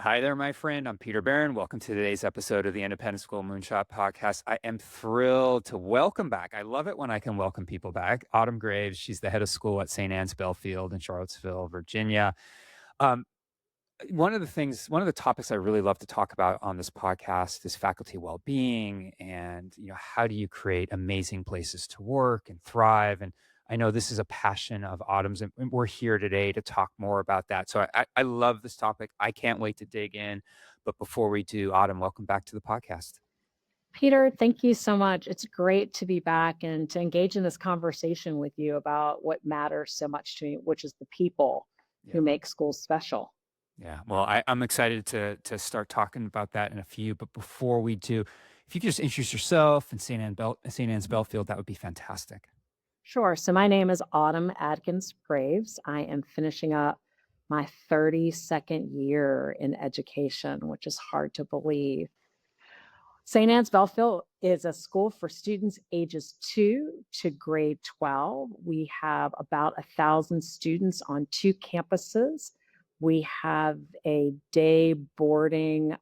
Hi there, my friend. I'm Peter Barron. Welcome to today's episode of the Independent School Moonshot Podcast. I am thrilled to welcome back. I love it when I can welcome people back. Autumn Graves, she's the head of school at St. Anne's Belfield in Charlottesville, Virginia. Um, one of the topics I really love to talk about on this podcast is faculty well-being and, how do you create amazing places to work and thrive? And I know this is a passion of Autumn's, and we're here today to talk more about that. So I love this topic. I can't wait to dig in. But before we do, Autumn, welcome back to the podcast. Peter, thank you so much. It's great to be back and to engage in this conversation with you about what matters so much to me, which is the people Yeah. who make schools special. Yeah. Well, I'm excited to start talking about that in a few. But before we do, if you could just introduce yourself and St. Anne's Belfield, that would be fantastic. Sure. So, my name is Autumn Adkins Graves. I am finishing up my 32nd year in education, which is hard to believe. St. Anne's Belfield is a school for students ages 2 to grade 12. We have about 1,000 students on two campuses. We have a day boarding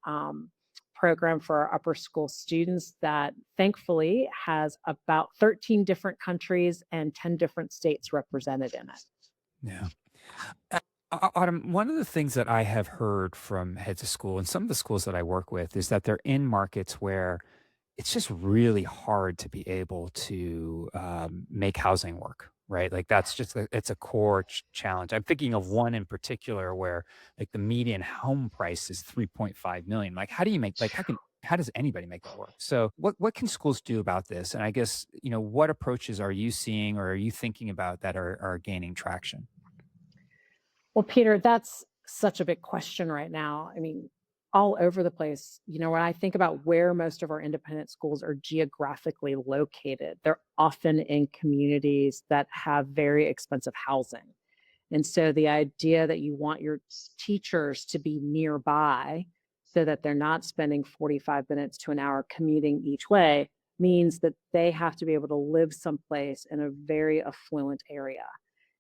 program for our upper school students that thankfully has about 13 different countries and 10 different states represented in it. Yeah. Autumn, one of the things that I have heard from heads of school and some of the schools that I work with is that they're in markets where it's just really hard to be able to make housing work, right? Like that's just it's a core challenge. I'm thinking of one in particular where like the median home price is 3.5 million. Like how do you make like how does anybody make that work? So what can schools do about this? And I guess, what approaches are you seeing or are you thinking about that are gaining traction? Well, Peter, that's such a big question right now. I mean, all over the place. When I think about where most of our independent schools are geographically located, they're often in communities that have very expensive housing. And so the idea that you want your teachers to be nearby so that they're not spending 45 minutes to an hour commuting each way means that they have to be able to live someplace in a very affluent area.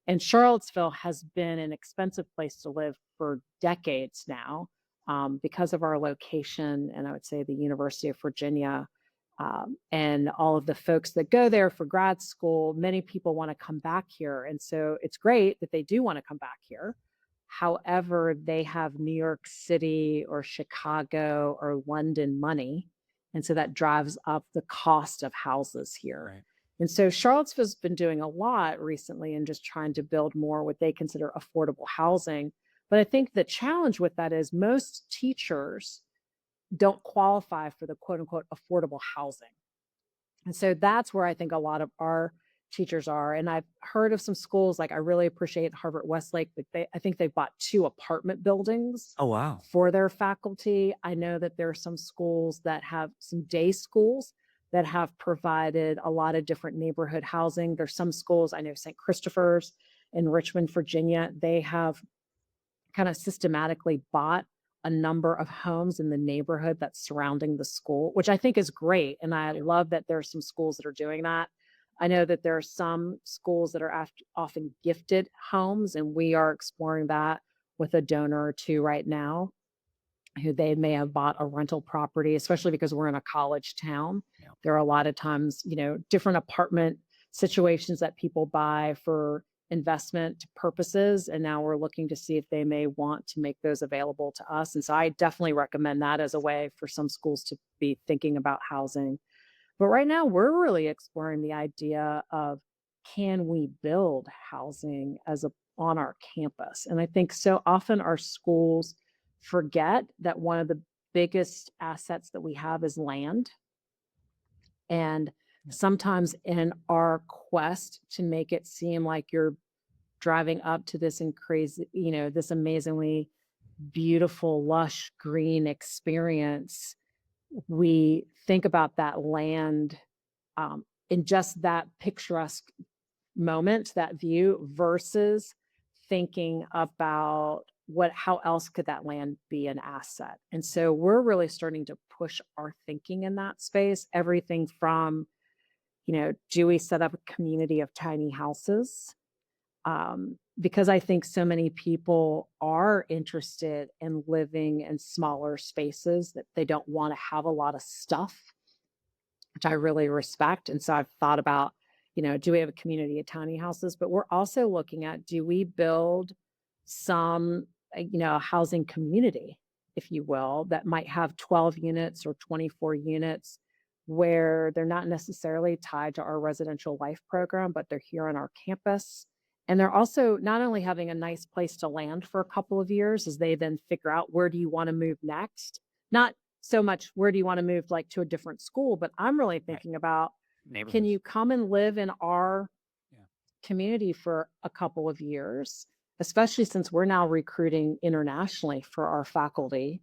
And Charlottesville has been an expensive place to live for decades now because of our location, and I would say the University of Virginia. And all of the folks that go there for grad school, many people want to come back here. And so it's great that they do want to come back here. However, they have New York City or Chicago or London money. And so that drives up the cost of houses here. Right. And so Charlottesville's been doing a lot recently in just trying to build more what they consider affordable housing. But I think the challenge with that is most teachers don't qualify for the quote unquote affordable housing. And so that's where I think a lot of our teachers are. And I've heard of some schools, like I really appreciate Harvard Westlake, but I think they bought two apartment buildings Oh, wow. for their faculty. I know that there are some schools that have some day schools that have provided a lot of different neighborhood housing. There's some schools, I know St. Christopher's in Richmond, Virginia, they have kind of systematically bought a number of homes in the neighborhood that's surrounding the school, which I think is great. And I love that there are some schools that are doing that. I know that there are some schools that are often gifted homes, and we are exploring that with a donor or two right now who they may have bought a rental property, especially because we're in a college town. Yeah. There are a lot of times, different apartment situations that people buy for investment purposes. And now we're looking to see if they may want to make those available to us. And so I definitely recommend that as a way for some schools to be thinking about housing. But right now, we're really exploring the idea of can we build housing on our campus? And I think so often our schools forget that one of the biggest assets that we have is land. And Yeah. sometimes in our quest to make it seem like you're driving up to this and crazy, this amazingly beautiful, lush green experience, we think about that land in just that picturesque moment, that view, versus thinking about how else could that land be an asset. And so we're really starting to push our thinking in that space. Everything from, do we set up a community of tiny houses? because I think so many people are interested in living in smaller spaces, that they don't want to have a lot of stuff, which I really respect. And so I've thought about, do we have a community of tiny houses? But we're also looking at, do we build some, housing community, if you will, that might have 12 units or 24 units, where they're not necessarily tied to our residential life program, but they're here on our campus. And they're also not only having a nice place to land for a couple of years as they then figure out, where do you want to move next? Not so much, where do you want to move, like, to a different school, but I'm really Right. thinking about, can Neighborhoods. you come and live in our Yeah. community for a couple of years, especially since we're now recruiting internationally for our faculty.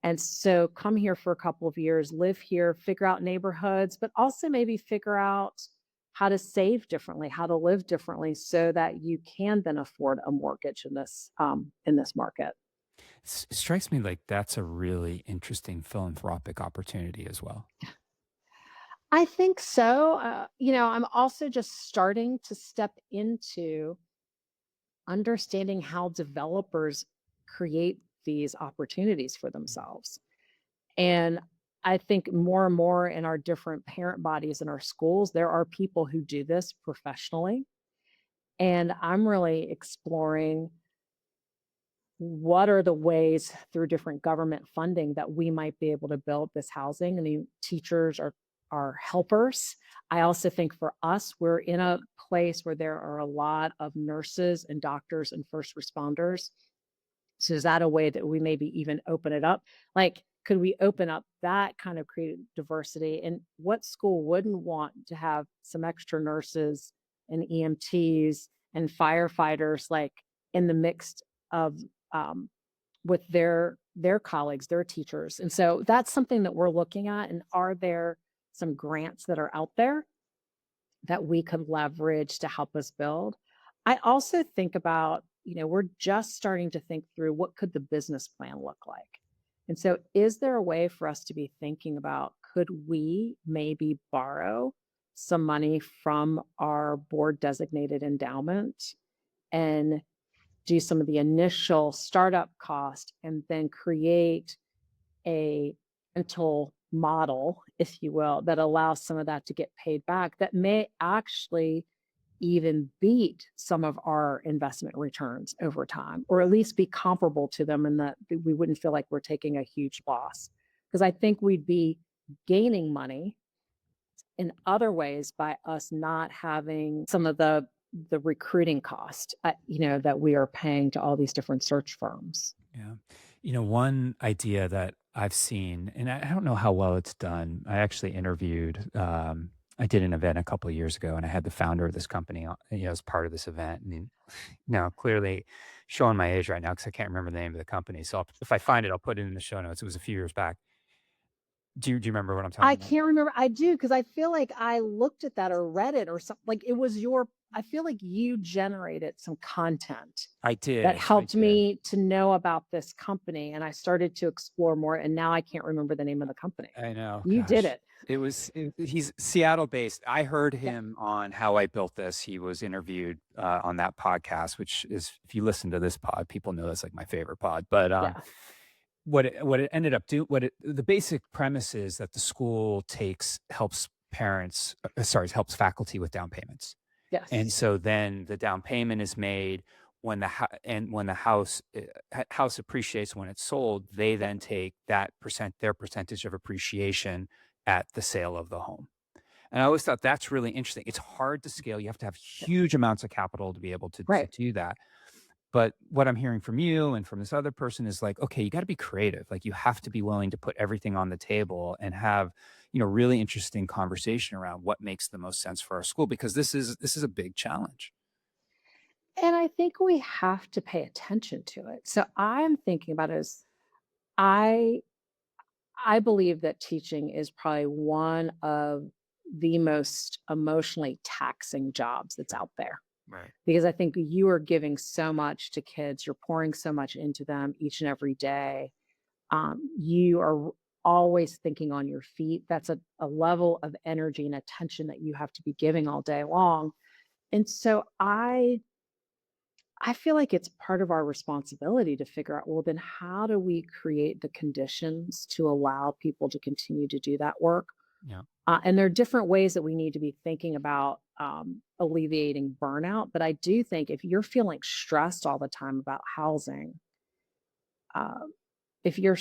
And so come here for a couple of years, live here, figure out neighborhoods, but also maybe figure out how to save differently, how to live differently, so that you can then afford a mortgage in this market. It strikes me like that's a really interesting philanthropic opportunity as well. I think so. I'm also just starting to step into understanding how developers create these opportunities for themselves. And I think more and more in our different parent bodies in our schools, there are people who do this professionally. And I'm really exploring, what are the ways through different government funding that we might be able to build this housing. I mean, teachers are helpers. I also think for us, we're in a place where there are a lot of nurses and doctors and first responders. So is that a way that we maybe even open it up? Like, could we open up that kind of creative diversity? And what school wouldn't want to have some extra nurses and EMTs and firefighters, like, in the mix of, um, with their colleagues, their teachers? And so that's something that we're looking at. And are there some grants that are out there that we could leverage to help us build? I also think about, we're just starting to think through, what could the business plan look like? And so is there a way for us to be thinking about, could we maybe borrow some money from our board designated endowment and do some of the initial startup cost, and then create a mental model, if you will, that allows some of that to get paid back, that may actually even beat some of our investment returns over time, or at least be comparable to them, and that we wouldn't feel like we're taking a huge loss. Because I think we'd be gaining money in other ways by us not having some of the recruiting cost, that we are paying to all these different search firms. Yeah. One idea that I've seen, and I don't know how well it's done. I actually interviewed, I did an event a couple of years ago, and I had the founder of this company, as part of this event. And now, clearly showing my age right now because I can't remember the name of the company. So if I find it, I'll put it in the show notes. It was a few years back. Do you remember what I'm I talking about? can't remember. I do, because I feel like I looked at that or read it or something. Like, it was your. I feel like you generated some content I that did. I helped did. me to know about this company, and I started to explore more, and now I can't remember the name of the company. I know. You did Gosh. it. He's Seattle based. I heard Yeah. him on How I Built This. He was interviewed on that podcast, which is, if you listen to this pod, people know that's like my favorite pod. But Yeah. what it ended up do what it the basic premise is that the school helps parents, sorry, helps faculty with down payments. And Yes. so then the down payment is made when the house appreciates when it's sold, they Yep. then take their percentage of appreciation at the sale of the home. And I always thought that's really interesting. It's hard to scale. You have to have Yeah. huge amounts of capital to be able to Right. do that. But what I'm hearing from you and from this other person is like, okay, you got to be creative. Like, you have to be willing to put everything on the table and have, really interesting conversation around what makes the most sense for our school, because this is a big challenge. And I think we have to pay attention to it. So I'm thinking about it as, I I believe that teaching is probably one of the most emotionally taxing jobs that's Right. out there, Right. because I think you are giving so much to kids, you're pouring so much into them each and every day. You are always thinking on your feet. That's a level of energy and attention that you have to be giving all day long. And so I feel like it's part of our responsibility to figure out, well, then how do we create the conditions to allow people to continue to do that work? Yeah. And there are different ways that we need to be thinking about alleviating burnout. But I do think if you're feeling stressed all the time about housing, uh, if you're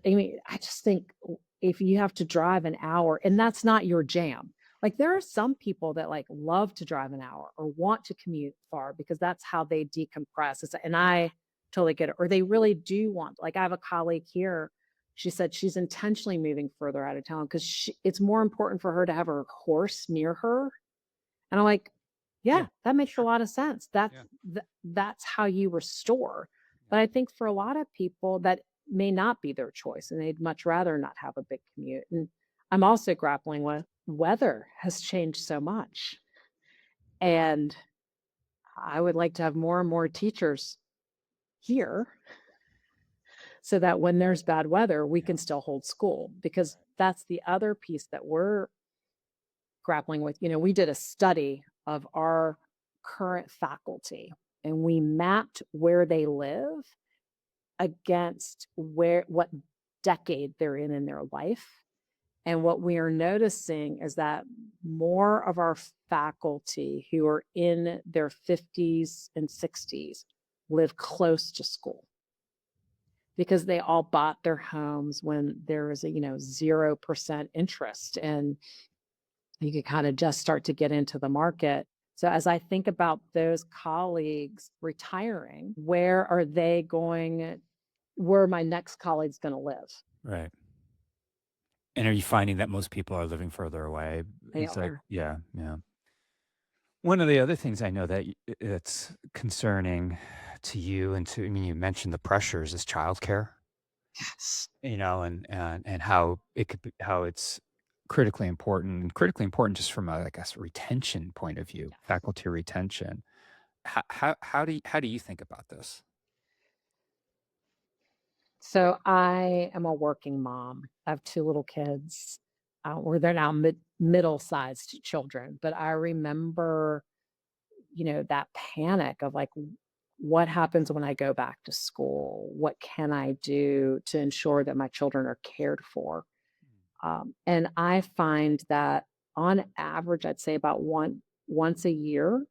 I mean, I just think if you have to drive an hour and that's not your jam. Like there are some people that like love to drive an hour or want to commute far because that's how they decompress. And I totally get it. Or they really do want, like I have a colleague here. She said she's intentionally moving further out of town because it's more important for her to have her horse near her. And I'm like, Yeah. yeah, that makes a Sure. lot of sense. That's Yeah. that's how you restore. But I think for a lot of people that may not be their choice and they'd much rather not have a big commute. And I'm also grappling with weather has changed so much. And I would like to have more and more teachers here so that when there's bad weather, we Yeah. can still hold school because that's the other piece that we're grappling with. We did a study of our current faculty and we mapped where they live against what decade they're in their life. And what we are noticing is that more of our faculty who are in their 50s and 60s live close to school because they all bought their homes when there was a 0% interest and you could kind of just start to get into the market. So as I think about those colleagues retiring, where are my next colleagues going to live? Right. And are you finding that most people are living further away? They It's like, are. yeah, yeah. One of the other things I know that it's concerning to you and to, I mean, you mentioned the pressures is childcare, Yes. and how it could be, how it's critically important just from a, I guess, retention point of view, faculty retention. How do you think about this? So I am a working mom. I have two little kids. Where they're now middle-sized children, but I remember, that panic of like, what happens when I go back to school? What can I do to ensure that my children are cared for? And I find that on average, I'd say about once a year,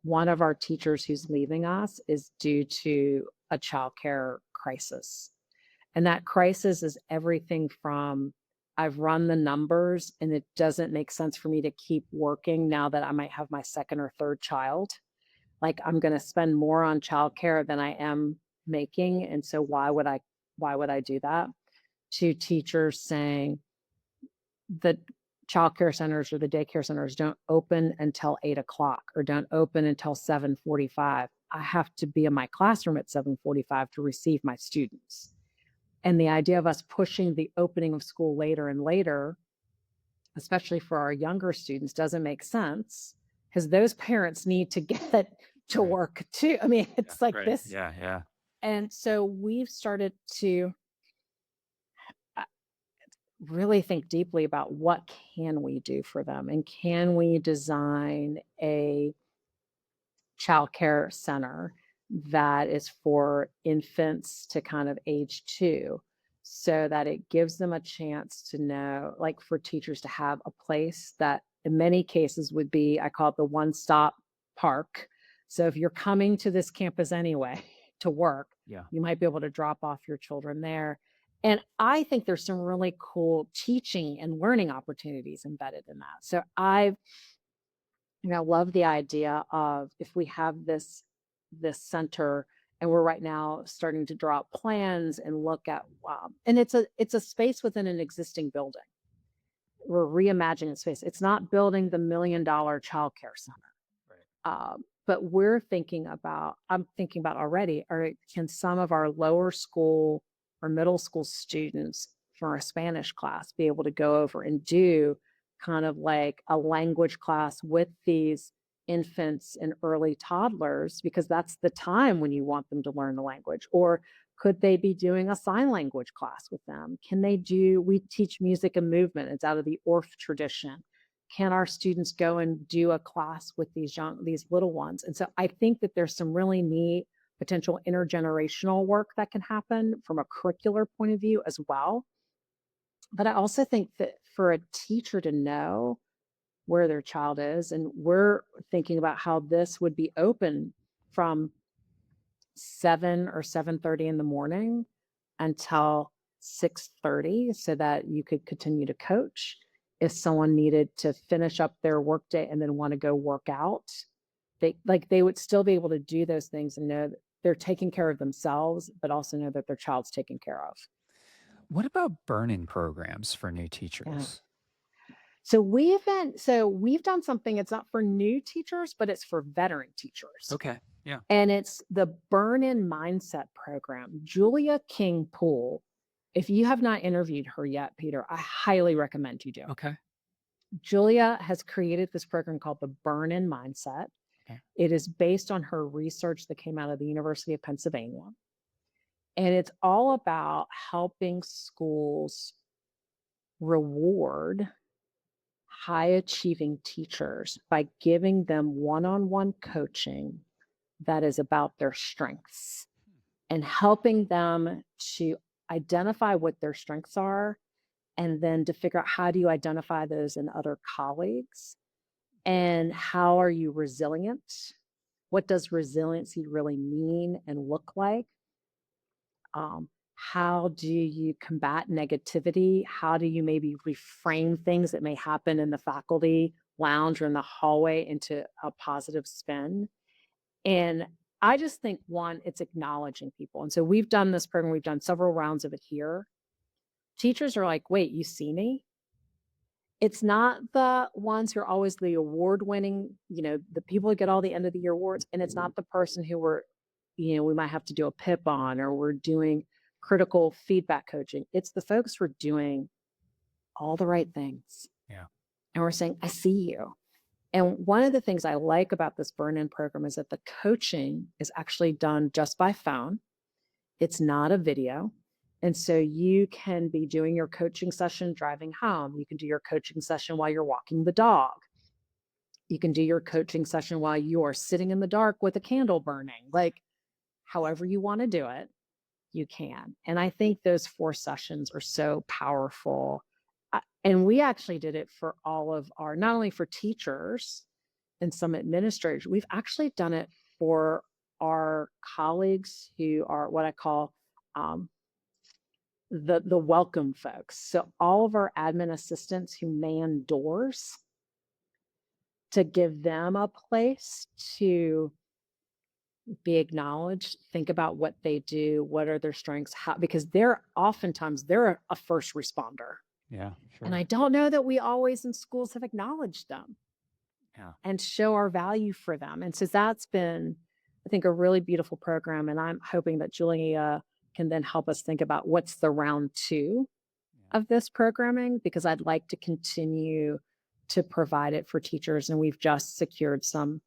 one of our teachers who's leaving us is due to a childcare crisis. And that crisis is everything from I've run the numbers and it doesn't make sense for me to keep working now that I might have my second or third child. Like I'm going to spend more on childcare than I am making. And so why would I do that? To teachers saying the childcare centers or the daycare centers don't open until 8 o'clock or don't open until 7:45. I have to be in my classroom at 7:45 to receive my students. And the idea of us pushing the opening of school later and later, especially for our younger students, doesn't make sense because those parents need to get to Right. work too. I mean, Yeah. it's like Right. this. Yeah. Yeah. And so we've started to uh, really think deeply about what can we do for them and can we design a childcare center that is for infants to kind of age 2 so that it gives them a chance to know, like for teachers to have a place that in many cases would be, I call it the one-stop park. So if you're coming to this campus anyway to work, Yeah. you might be able to drop off your children there. And I think there's some really cool teaching and learning opportunities embedded in that. So love the idea of if we have this center and we're right now starting to draw up plans and look at and it's a space within an existing building. We're reimagining space. It's not building the $1 million childcare center. Right. But I'm thinking about already, can some of our lower school or middle school students for a Spanish class be able to go over and do kind of like a language class with these infants and early toddlers because that's the time when you want them to learn the language? Or could they be doing a sign language class with them? We teach music and movement. It's out of the Orff tradition. Can our students go and do a class with these little ones? And so I think that there's some really neat potential intergenerational work that can happen from a curricular point of view as well. But I also think that for a teacher to know where their child is, and we're thinking about how this would be open from 7 or 7:30 in the morning until 6:30 so that you could continue to coach. If someone needed to finish up their workday and then want to go work out, they would still be able to do those things and know that they're taking care of themselves, but also know that their child's taken care of. What about burn-in programs for new Yeah. teachers? So we've done something. It's not for new teachers, but it's for veteran teachers. Okay. Yeah. And it's the Burn-In Mindset program. Julia King Poole, if you have not interviewed her yet, Peter, I highly recommend you do. Okay. Julia has created this program called the Burn-In Mindset. Okay. It is based on her research that came out of the University of Pennsylvania. And it's all about helping schools reward high achieving teachers by giving them one-on-one coaching that is about their strengths and helping them to identify what their strengths are and then to figure out how do you identify those in other colleagues and how are you resilient? What does resiliency really mean and look like? How do you combat negativity? How do you maybe reframe things that may happen in the faculty lounge or in the hallway into a positive spin? And I just think one, it's acknowledging people. And so we've done this program, we've done several rounds of it here. Teachers are like, wait, you see me? It's not the ones who are always the award winning, the people who get all the end of the year awards. And it's not the person who we might have to do a PIP on or we're doing critical feedback coaching. It's the folks who are doing all the right things. Yeah. And we're saying, I see you. And one of the things I like about this burn-in program is that the coaching is actually done just by phone. It's not a video. And so you can be doing your coaching session driving home. You can do your coaching session while you're walking the dog. You can do your coaching session while you are sitting in the dark with a candle burning. Like, however you want to do it, you can. And I think those 4 sessions are so powerful. And we actually did it for all of our, not only for teachers and some administrators, we've actually done it for our colleagues who are what I call the welcome folks. So all of our admin assistants who man doors, to give them a place to be acknowledged, think about what they do, what are their strengths, how, because oftentimes they're a first responder. Yeah. Sure. And I don't know that we always in schools have acknowledged them and show our value for them. And so that's been, I think, a really beautiful program. And I'm hoping that Julia can then help us think about what's the round 2 of this programming, because I'd like to continue to provide it for teachers. And we've just secured some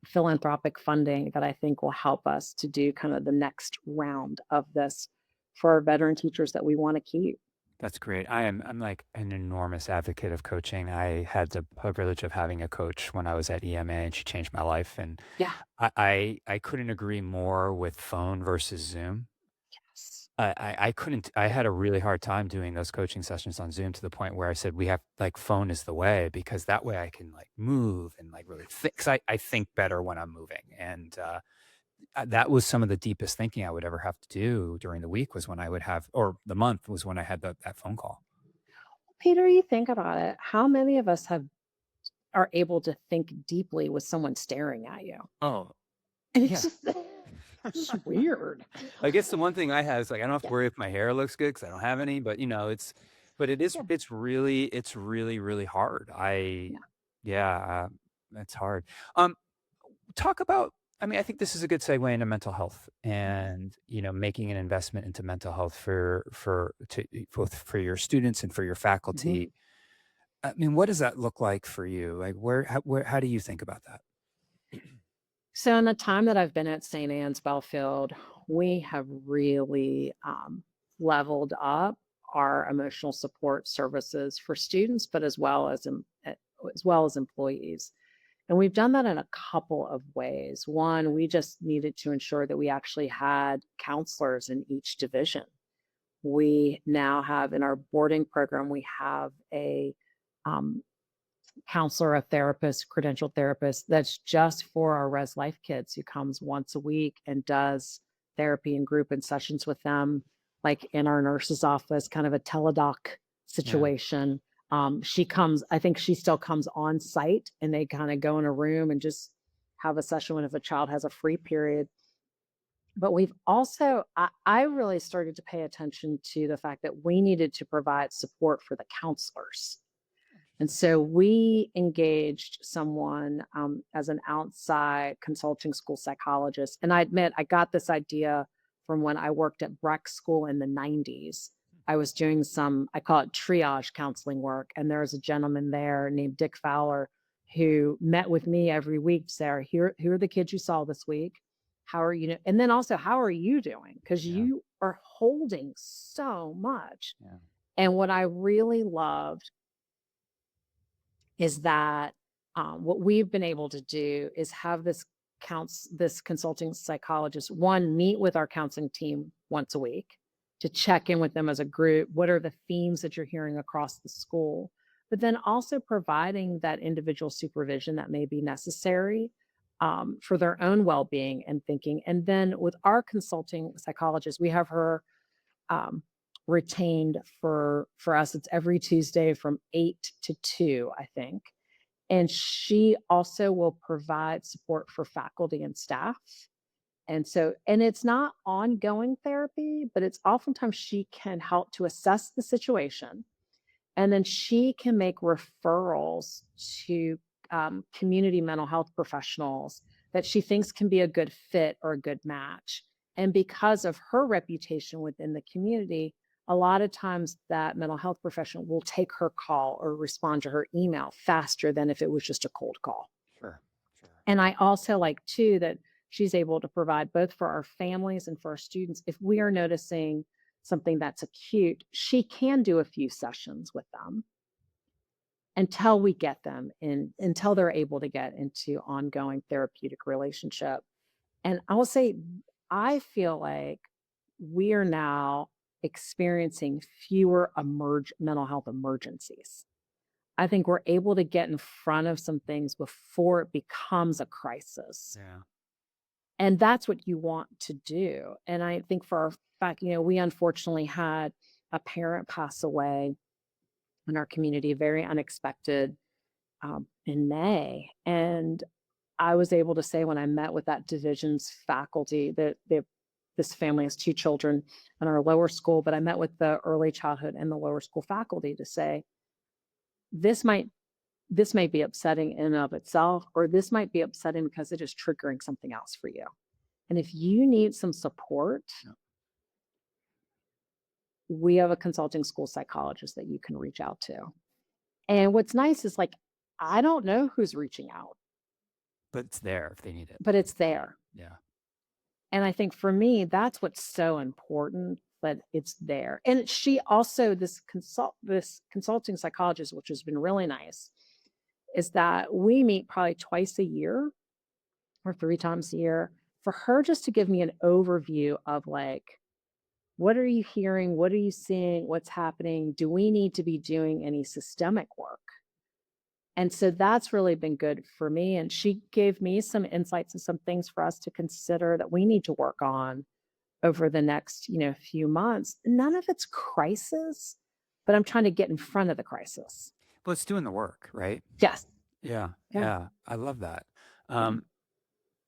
philanthropic funding that I think will help us to do kind of the next round of this for our veteran teachers that we want to keep. That's great. I'm like an enormous advocate of coaching. I had the privilege of having a coach when I was at EMA, and she changed my life. And Yeah. I couldn't agree more with phone versus Zoom. Yes. I couldn't. I had a really hard time doing those coaching sessions on Zoom to the point where I said we have like phone is the way, because that way I can like move and like really think. 'Cause I think better when I'm moving, and that was some of the deepest thinking I would ever have to do during the week was when I would have, or the month was when I had that phone call. Peter, you think about it. How many of us are able to think deeply with someone staring at you? Oh, And yeah. it's just weird. I guess the one thing I have is like I don't have to worry if my hair looks good because I don't have any. But but it is Yeah. it's really really hard. Yeah. Yeah, it's hard. Um, talk about. I mean, I think this is a good segue into mental health and making an investment into mental health both for your students and for your Mhm. faculty. I mean, what does that look like for you? Like, how do you think about that? So in the time that I've been at St. Anne's Belfield, we have really leveled up our emotional support services for students, but as well as as well as employees. And we've done that in a couple of ways. One, we just needed to ensure that we actually had counselors in each division. We now have in our boarding program, we have a um, counselor, a therapist, credentialed therapist that's just for our Res Life kids who comes once a week and does therapy and group and sessions with them, like in our nurse's office, kind of a teledoc Yeah. situation. She comes, I think she still comes on site and they kind of go in a room and just have a session when if a child has a free period. But we've also, I really started to pay attention to the fact that we needed to provide support for the counselors. And so we engaged someone as an outside consulting school psychologist. And I admit, I got this idea from when I worked at Breck School in the 90s. I was doing some, I call it triage counseling work. And there was a gentleman there named Dick Fowler who met with me every week, Sarah, here, who are the kids you saw this week? How are you? And then also, how are you doing? Because Yeah. you are holding so much. Yeah. And what I really loved is that what we've been able to do is have this consulting psychologist one meet with our counseling team once a week to check in with them as a group. What are the themes that you're hearing across the school? But then also providing that individual supervision that may be necessary for their own well-being and thinking. And then with our consulting psychologist, we have her um, retained for us. It's every Tuesday from 8 to 2, I think. And she also will provide support for faculty and staff. And so, and it's not ongoing therapy, but it's oftentimes she can help to assess the situation. And then she can make referrals to community mental health professionals that she thinks can be a good fit or a good match. And because of her reputation within the community, a lot of times that mental health professional will take her call or respond to her email faster than if it was just a cold call. Sure. Sure. And I also like too that she's able to provide both for our families and for our students. If we are noticing something that's acute, she can do a few sessions with them until we get them in, until they're able to get into ongoing therapeutic relationship. And I will say, I feel like we are now experiencing fewer mental health emergencies. I think we're able to get in front of some things before it becomes a crisis. Yeah. And that's what you want to do. And I think for our fact, we unfortunately had a parent pass away in our community, very unexpected in May. And I was able to say when I met with that division's faculty that this family has two children in our lower school, but I met with the early childhood and the lower school faculty to say, this might this may be upsetting in and of itself, or this might be upsetting because it is triggering something else for you. And if you need some support, Yeah. we have a consulting school psychologist that you can reach out to. And what's nice is like, I don't know who's reaching out, But it's there if they need it. but it's there. Yeah. And I think for me, that's what's so important, but it's there. And she also, this consulting psychologist, which has been really nice, is that we meet probably twice a year or 3 times a year for her just to give me an overview of like, what are you hearing? What are you seeing? What's happening? Do we need to be doing any systemic work? And so that's really been good for me. And she gave me some insights and some things for us to consider that we need to work on over the next, few months. None of it's crisis, but I'm trying to get in front of the crisis. Well, it's doing the work, right? Yes. Yeah. Yeah. Yeah. I love that. Yeah.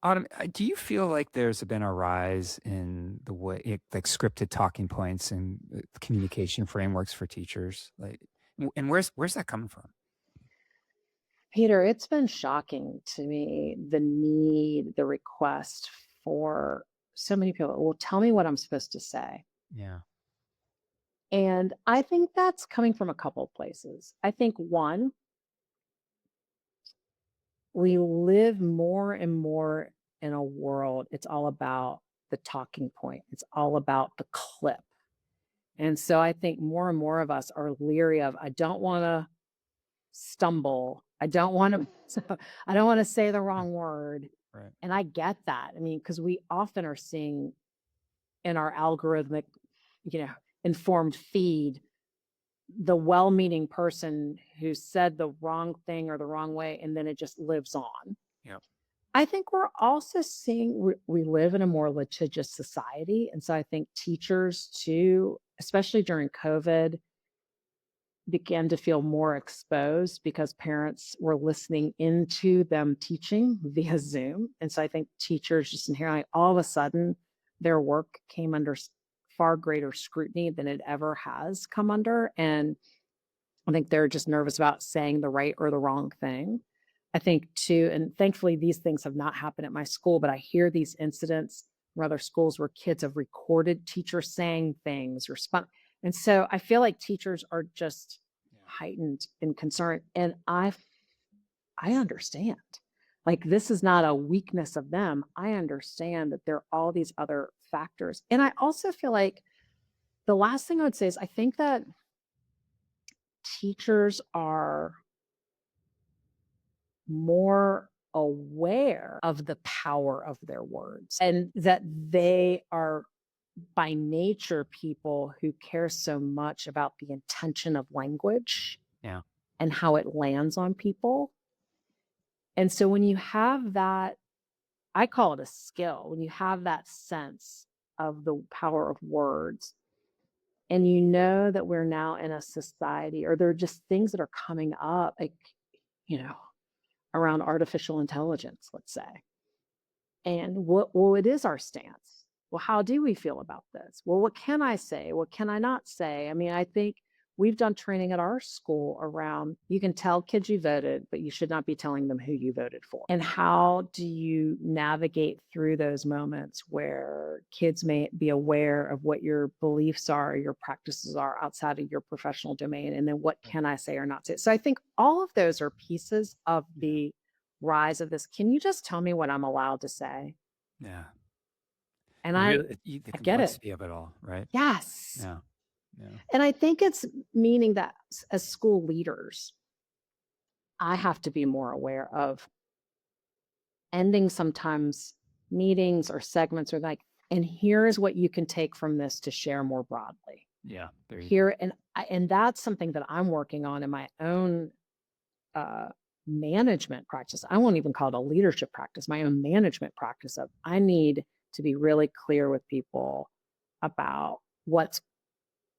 Autumn, do you feel like there's been a rise in the way, like scripted talking points and communication frameworks for teachers? Like, and where's that coming from? Peter, it's been shocking to me the need, the request for so many people. Well, tell me what I'm supposed to say. Yeah. And I think that's coming from a couple of places. I think one, we live more and more in a world, it's all about the talking point, it's all about the clip. And so I think more and more of us are leery of, I don't want to stumble I don't want to, so I don't want to say the wrong word. Right. And I get that. I mean, because we often are seeing in our algorithmic, you know, informed feed, the well-meaning person who said the wrong thing or the wrong way, and then it just lives on. Yep. I think we're also seeing we live in a more litigious society. And so I think teachers too, especially during COVID, began to feel more exposed because parents were listening into them teaching via Zoom. And so I think teachers just inherently, all of a sudden, their work came under far greater scrutiny than it ever has come under. And I think they're just nervous about saying the right or the wrong thing. I think too, and thankfully these things have not happened at my school, but I hear these incidents from other schools where kids have recorded teachers saying things or and so I feel like teachers are just Yeah. heightened in concern. And I understand. Like this is not a weakness of them. I understand that there are all these other factors. And I also feel like the last thing I would say is I think that teachers are more aware of the power of their words and that they are by nature people who care so much about the intention of language Yeah. and how it lands on people. And so when you have that, I call it a skill, when you have that sense of the power of words, and you know that we're now in a society, or there are just things that are coming up, like, you know, around artificial intelligence, let's say. And well, it is our stance. Well, how do we feel about this? Well, what can I say? What can I not say? I mean, I think we've done training at our school around you can tell kids you voted, but you should not be telling them who you voted for. And how do you navigate through those moments where kids may be aware of what your beliefs are, your practices are outside of your professional domain? And then what can I say or not say? So I think all of those are pieces of the rise of this. Can you just tell me what I'm allowed to say? Yeah. And The I get it. complexity of it all, right? Yes. Yeah. Yeah. And I think it's meaning that as school leaders, I have to be more aware of ending sometimes meetings or segments or like, and here is what you can take from this to share more broadly. Yeah. There you go. Here and that's something that I'm working on in my own uh, management practice. I won't even call it a leadership practice, my own management practice of I need to be really clear with people about what's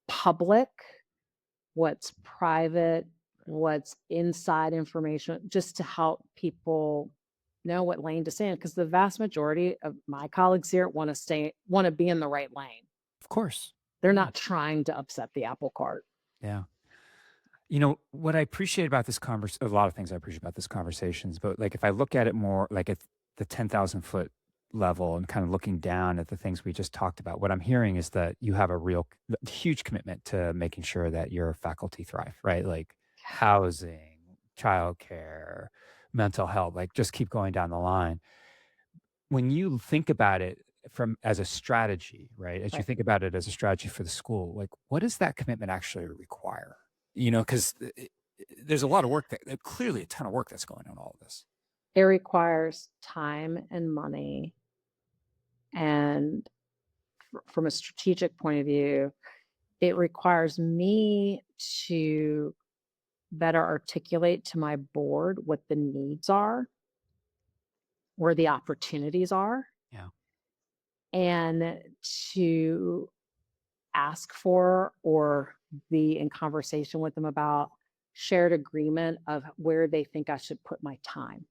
public, what's private, what's inside information, just to help people know what lane to stay in. Because the vast majority of my colleagues here want to be in the right lane. Of course. They're Yeah. not trying to upset the apple cart. Yeah. You know, what I appreciate about this a lot of things I appreciate about this conversations, but like if I look at it more like at the 10,000-foot level and kind of looking down at the things we just talked about, what I'm hearing is that you have a huge commitment to making sure that your faculty thrive, right? Like housing, childcare, mental health, like just keep going down the line. When you think about it from as a strategy, right? As you Right. think about it as a strategy for the school, like what does that commitment actually require? You know, because there's a lot of work clearly a ton of work that's going on all of this. It requires time and money. And from a strategic point of view, it requires me to better articulate to my board what the needs are, where the opportunities are, Yeah. and to ask for or be in conversation with them about shared agreement of where they think I should put my time.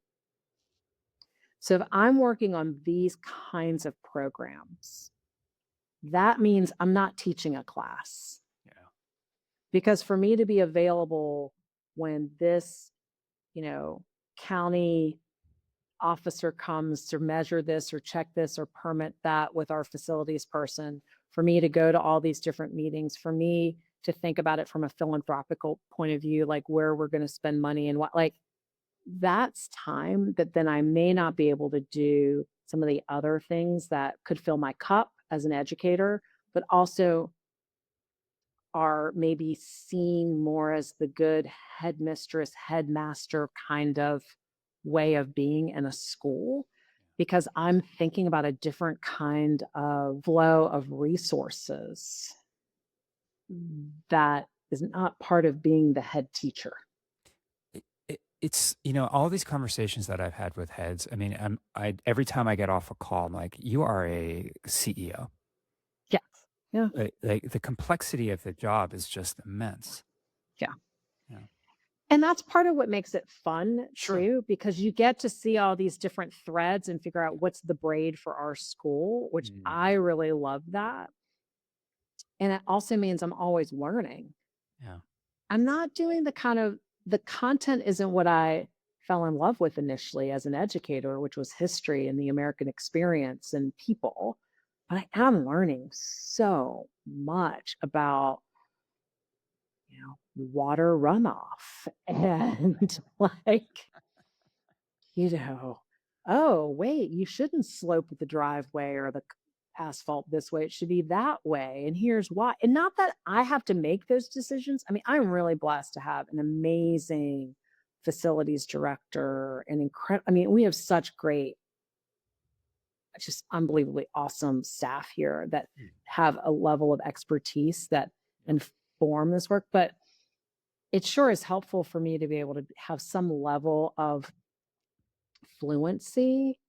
So if I'm working on these kinds of programs, that means I'm not teaching a class. Yeah. Because for me to be available when this, county officer comes to measure this or check this or permit that with our facilities person, for me to go to all these different meetings, for me to think about it from a philanthropical point of view, like where we're going to spend money and what, like that's time that then I may not be able to do some of the other things that could fill my cup as an educator, but also are maybe seen more as the good headmistress, headmaster kind of way of being in a school because I'm thinking about a different kind of flow of resources that is not part of being the head teacher. It's, all these conversations that I've had with heads. I mean, every time I get off a call, I'm like, you are a CEO. Yes. Yeah. Like the complexity of the job is just immense. Yeah. Yeah. And that's part of what makes it fun Sure. too, because you get to see all these different threads and figure out what's the braid for our school, which Mm. I really love that. And it also means I'm always learning. Yeah. I'm not doing the content isn't what I fell in love with initially as an educator, which was history and the American experience and people. But I am learning so much about, water runoff and like, you know, oh, wait, you shouldn't slope the driveway or the asphalt this way. It should be that way. And here's why. And not that I have to make those decisions. I mean, I'm really blessed to have an amazing facilities director and incredible. I mean, we have such great, just unbelievably awesome staff here that Mm. have a level of expertise that inform this work. But it sure is helpful for me to be able to have some level of fluency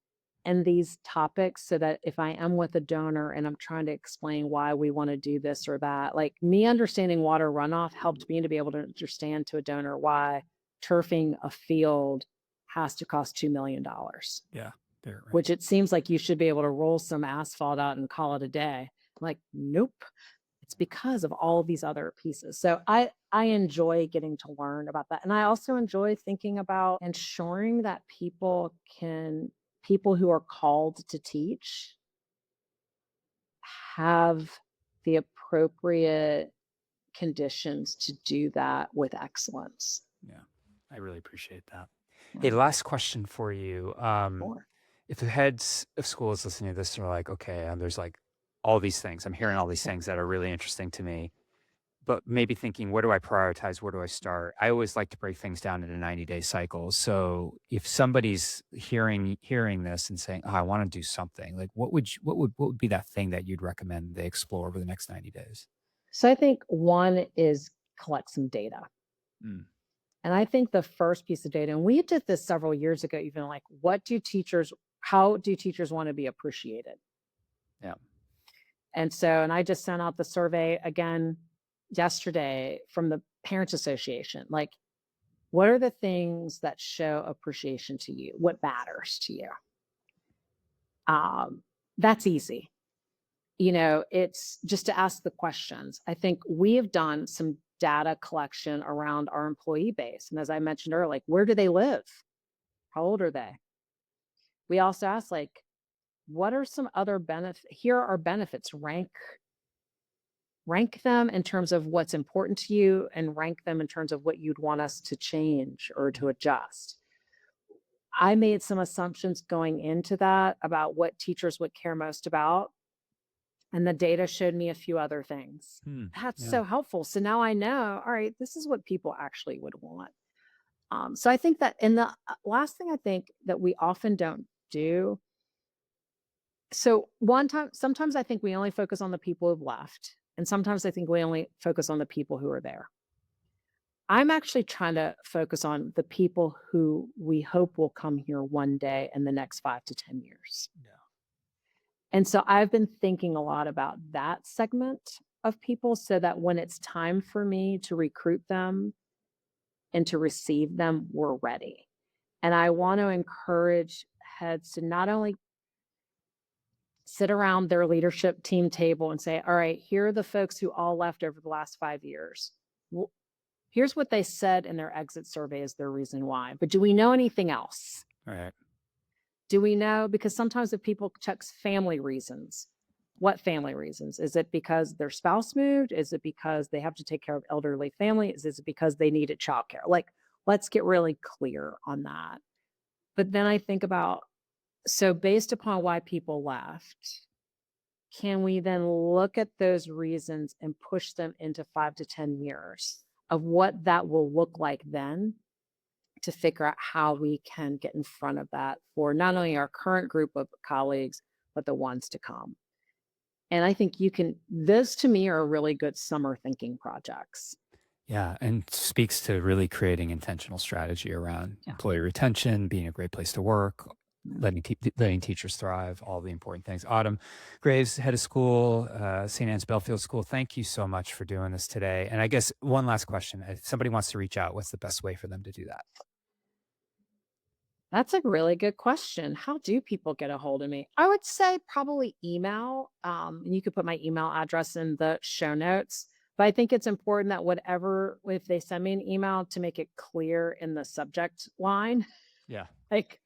in these topics so that if I am with a donor and I'm trying to explain why we want to do this or that, like me understanding water runoff helped me to be able to understand to a donor why turfing a field has to cost $2 million, Yeah. They're right. which it seems like you should be able to roll some asphalt out and call it a day. Like, nope. It's because of all these other pieces. So I enjoy getting to learn about that. And I also enjoy thinking about ensuring that people who are called to teach have the appropriate conditions to do that with excellence. Yeah. I really appreciate that. Yeah, Hey, last question for you. sure. If the heads of school is listening to this, they're like, okay, there's like all these things. I'm hearing all these Yeah. things that are really interesting to me, but maybe thinking, where do I prioritize? Where do I start? I always like to break things down into 90-day cycles. So if somebody's hearing this and saying, oh, I want to do something, like what would be that thing that you'd recommend they explore over the next 90 days? So I think one is collect some data. Mm. And I think the first piece of data, and we did this several years ago, even like, how do teachers want to be appreciated? Yeah. And I just sent out the survey again yesterday from the Parents Association. Like, what are the things that show appreciation to you? What matters to you? That's easy. It's just to ask the questions. I think we have done some data collection around our employee base. And as I mentioned earlier, like, where do they live? How old are they? We also asked, like, what are some other benefits? Here are benefits. Rank them in terms of what's important to you and rank them in terms of what you'd want us to change or to adjust. I made some assumptions going into that about what teachers would care most about, and the data showed me a few other things. Hmm. That's Yeah. so helpful. So now I know, all right, this is what people actually would want. So I think that, and the last thing I think that we often don't do. So sometimes I think we only focus on the people who've left, and sometimes I think we only focus on the people who are there. I'm actually trying to focus on the people who we hope will come here one day in the next 5 to 10 years. Yeah. And so I've been thinking a lot about that segment of people so that when it's time for me to recruit them and to receive them, we're ready. And I want to encourage heads to not only sit around their leadership team table and say, all right, here are the folks who all left over the last 5 years. Well, here's what they said in their exit survey as their reason why. But do we know anything else? All right. Do we know? Because sometimes if people check family reasons, what family reasons? Is it because their spouse moved? Is it because they have to take care of elderly family? Is it because they needed childcare? Like, let's get really clear on that. But then I think about, so based upon why people left, can we then look at those reasons and push them into 5 to 10 years of what that will look like then to figure out how we can get in front of that for not only our current group of colleagues, but the ones to come. And I think you can, those to me are really good summer thinking projects. Yeah, and speaks to really creating intentional strategy around Yeah. employee retention, being a great place to work, Yeah. letting teachers thrive, all the important things. Autumn Graves, head of school, St. Anne's Belfield School, thank you so much for doing this today. And I guess one last question. If somebody wants to reach out, what's the best way for them to do that? That's a really good question. How do people get a hold of me? I would say probably email. And you could put my email address in the show notes. But I think it's important that whatever, if they send me an email, to make it clear in the subject line, Yeah. like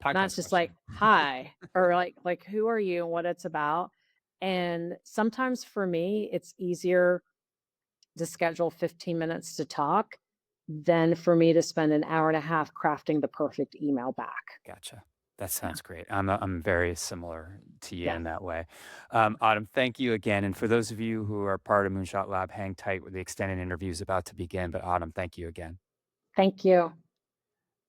not Podcast just like question. hi or like who are you and what it's about. And sometimes for me, it's easier to schedule 15 minutes to talk than for me to spend an hour and a half crafting the perfect email back. Gotcha. That Yeah. sounds great. I'm very similar to you Yeah. in that way. Autumn, thank you again. And for those of you who are part of Moonshot Lab, hang tight with the extended interview is about to begin. But Autumn, thank you again. Thank you.